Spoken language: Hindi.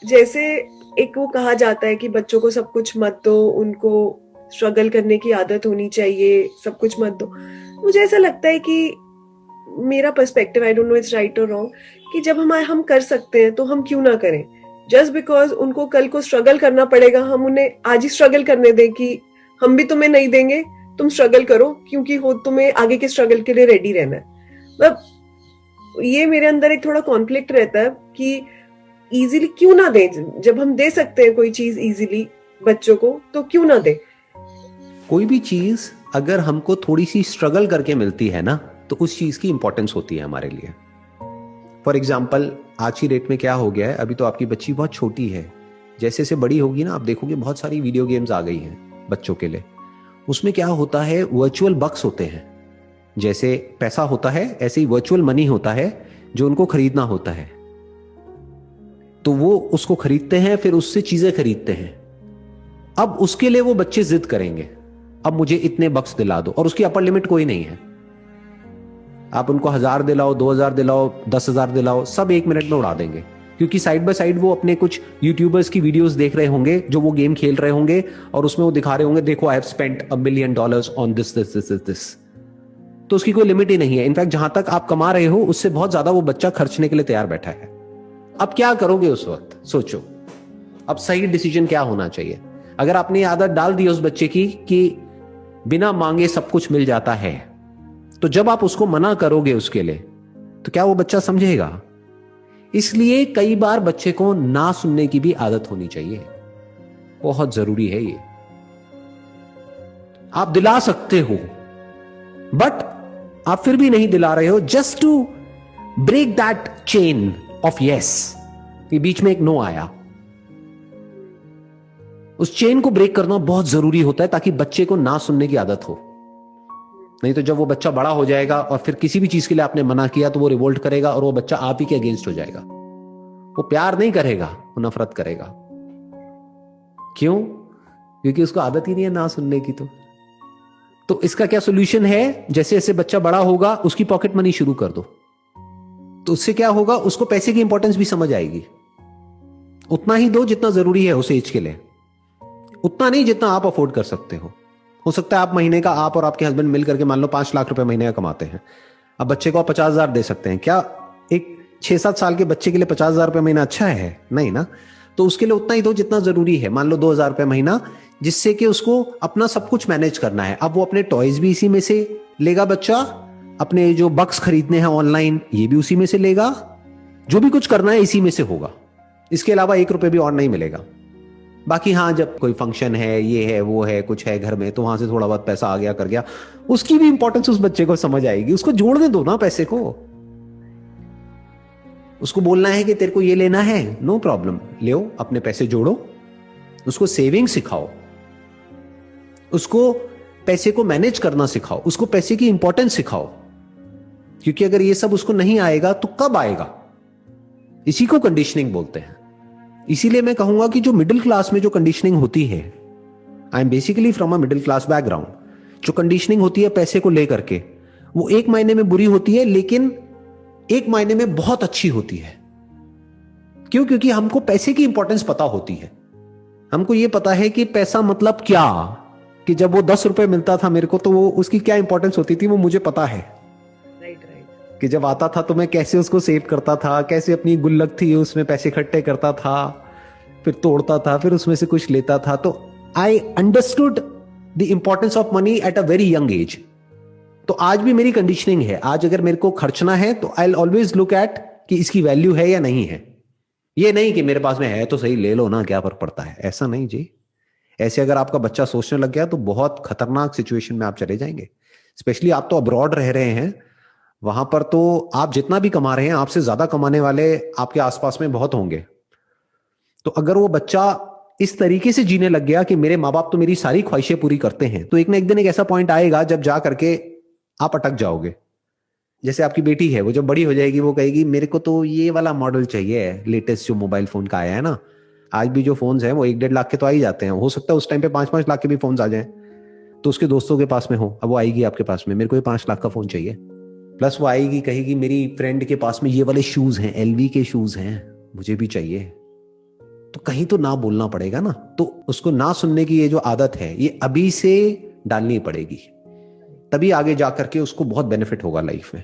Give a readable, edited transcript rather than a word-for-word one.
जैसे एक वो कहा जाता है कि बच्चों को सब कुछ मत दो, उनको स्ट्रगल करने की आदत होनी चाहिए, सब कुछ मत दो। मुझे ऐसा लगता है कि मेरा perspective, I don't know it's right और रॉन्ग, कि जब हम कर सकते हैं तो हम क्यों ना करें। जस्ट बिकॉज उनको कल को स्ट्रगल करना पड़ेगा, हम उन्हें आज ही स्ट्रगल करने दें कि हम भी तुम्हें नहीं देंगे, तुम स्ट्रगल करो, क्योंकि हो तुम्हें आगे के स्ट्रगल के लिए रेडी रहना है। मतलब ये मेरे अंदर एक थोड़ा कॉन्फ्लिक्ट रहता है कि इजीली क्यों ना दें, जब हम दे सकते हैं कोई चीज इजीली बच्चों को, तो क्यों ना दें। कोई भी चीज अगर हमको थोड़ी सी स्ट्रगल करके मिलती है ना, तो उस चीज की इंपॉर्टेंस होती है हमारे लिए। फॉर एग्जाम्पल, आज की डेट में क्या हो गया है, अभी तो आपकी बच्ची बहुत छोटी है, जैसे जैसे बड़ी होगी ना, आप देखोगे बहुत सारी वीडियो गेम्स आ गई हैं बच्चों के लिए। उसमें क्या होता है, वर्चुअल बक्स होते हैं। जैसे पैसा होता है ऐसे ही वर्चुअल मनी होता है जो उनको खरीदना होता है। तो वो उसको खरीदते हैं, फिर उससे चीजें खरीदते हैं। अब उसके लिए वो बच्चे जिद करेंगे, अब मुझे इतने बक्स दिला दो, और उसकी अपर लिमिट कोई नहीं है। आप उनको 1000 दिलाओ, 2000 दिलाओ, 10,000 दिलाओ, सब 1 मिनट में उड़ा देंगे। क्योंकि साइड बाय साइड वो अपने कुछ यूट्यूबर्स की वीडियोस देख रहे होंगे जो वो गेम खेल रहे होंगे, और उसमें वो दिखा रहे होंगे, देखो I have spent $1 million on this this this this. तो उसकी कोई लिमिट ही नहीं है। इनफैक्ट जहां तक आप कमा रहे हो उससे बहुत ज्यादा वो बच्चा खर्चने के लिए तैयार बैठा है। अब क्या करोगे उस वक्त, सोचो। अब सही डिसीजन क्या होना चाहिए? अगर आपने आदत डाल दी उस बच्चे की कि बिना मांगे सब कुछ मिल जाता है, तो जब आप उसको मना करोगे उसके लिए, तो क्या वो बच्चा समझेगा? इसलिए कई बार बच्चे को ना सुनने की भी आदत होनी चाहिए, बहुत जरूरी है ये। आप दिला सकते हो, बट आप फिर भी नहीं दिला रहे हो, just to break that chain of yes, कि बीच में एक नो आया। उस चेन को ब्रेक करना बहुत जरूरी होता है ताकि बच्चे को ना सुनने की आदत हो। नहीं तो जब वो बच्चा बड़ा हो जाएगा और फिर किसी भी चीज के लिए आपने मना किया तो वो रिवोल्ट करेगा, और वो बच्चा आप ही के अगेंस्ट हो जाएगा। वो प्यार नहीं करेगा, वो नफरत करेगा। क्यों? क्योंकि उसको आदत ही नहीं है ना सुनने की। तो इसका क्या सोल्यूशन है? जैसे जैसे बच्चा बड़ा होगा उसकी पॉकेट मनी शुरू कर दो। तो उससे क्या होगा, उसको पैसे की इंपॉर्टेंस भी समझ आएगी। उतना ही दो जितना जरूरी है उस एज के लिए, उतना नहीं जितना आप अफोर्ड कर सकते हो सकता है आप महीने का, आप और आपके हस्बैंड मिल करके मान लो 5 लाख रुपए महीने का कमाते हैं। अब बच्चे को आप 50,000 दे सकते हैं क्या? एक 6-7 साल के बच्चे के लिए 50,000 रुपए महीना अच्छा है? नहीं ना। तो उसके लिए उतना ही दो जितना जरूरी है, मान लो 2,000 रुपए महीना, जिससे कि उसको अपना सब कुछ मैनेज करना है। अब वो अपने टॉयज भी इसी में से लेगा बच्चा, अपने जो बक्स खरीदने हैं ऑनलाइन ये भी उसी में से लेगा, जो भी कुछ करना है इसी में से होगा। इसके अलावा 1 रुपए भी और नहीं मिलेगा। बाकी हाँ, जब कोई फंक्शन है, ये है वो है, कुछ है घर में, तो वहां से थोड़ा बहुत पैसा आ गया कर गया, उसकी भी इंपॉर्टेंस उस बच्चे को समझ आएगी। उसको जोड़ने दो ना पैसे को। उसको बोलना है कि तेरे को ये लेना है, नो प्रॉब्लम, ले अपने पैसे जोड़ो। उसको सेविंग सिखाओ, उसको पैसे को मैनेज करना सिखाओ, उसको पैसे की इंपॉर्टेंस सिखाओ। क्योंकि अगर ये सब उसको नहीं आएगा तो कब आएगा? इसी को कंडीशनिंग बोलते हैं। इसीलिए मैं कहूंगा कि जो मिडिल क्लास में जो कंडीशनिंग होती है, I am basically from a middle class background, जो कंडीशनिंग होती है पैसे को लेकर के, वो एक मायने में बुरी होती है, लेकिन एक मायने में बहुत अच्छी होती है। क्यों? क्योंकि हमको पैसे की इंपॉर्टेंस पता होती है। हमको ये पता है कि पैसा मतलब क्या, कि जब वो 10 रुपए मिलता था मेरे को, तो वो उसकी क्या इंपॉर्टेंस होती थी वो मुझे पता है। Right right. कि जब आता था तो मैं कैसे उसको सेव करता था, कैसे अपनी गुल्लक थी उसमें पैसे इकट्ठे करता था, फिर तोड़ता था, फिर उसमें से कुछ लेता था। तो I understood the importance of money at a very young age. तो आज भी मेरी कंडीशनिंग है, आज अगर मेरे को खर्चना है तो आई ऑलवेज लुक एट कि इसकी वैल्यू है या नहीं है। ये नहीं कि मेरे पास में है तो सही ले लो ना, क्या फर्क पड़ता है, ऐसा नहीं जी। ऐसे अगर आपका बच्चा सोचने लग गया तो बहुत खतरनाक सिचुएशन में आप चले जाएंगे। स्पेशली आप तो अब्रॉड रह रहे हैं, वहां पर तो आप जितना भी कमा रहे हैं, आपसे ज्यादा कमाने वाले आपके आसपास में बहुत होंगे। तो अगर वो बच्चा इस तरीके से जीने लग गया कि मेरे माँ बाप तो मेरी सारी ख्वाहिशें पूरी करते हैं, तो एक ना एक दिन एक ऐसा पॉइंट आएगा जब जा करके आप अटक जाओगे। जैसे आपकी बेटी है, वो जब बड़ी हो जाएगी वो कहेगी मेरे को तो ये वाला मॉडल चाहिए, लेटेस्ट जो मोबाइल फोन का आया है ना। आज भी जो फोन्स हैं वो 1-1.5 लाख के तो आ ही जाते हैं, हो सकता है उस टाइम पे 5-5 लाख के भी फोन आ जाएं। तो उसके दोस्तों के पास में हो, अब वो आएगी आपके पास में, मेरे को ये 5 लाख का फोन चाहिए। प्लस वो आएगी कहेगी मेरी फ्रेंड के पास में ये वाले शूज हैं, एलवी के शूज हैं, मुझे भी चाहिए। तो कहीं तो ना बोलना पड़ेगा ना। तो उसको ना सुनने की ये जो आदत है ये अभी से डालनी पड़ेगी, तभी आगे जा करके उसको बहुत बेनिफिट होगा लाइफ में।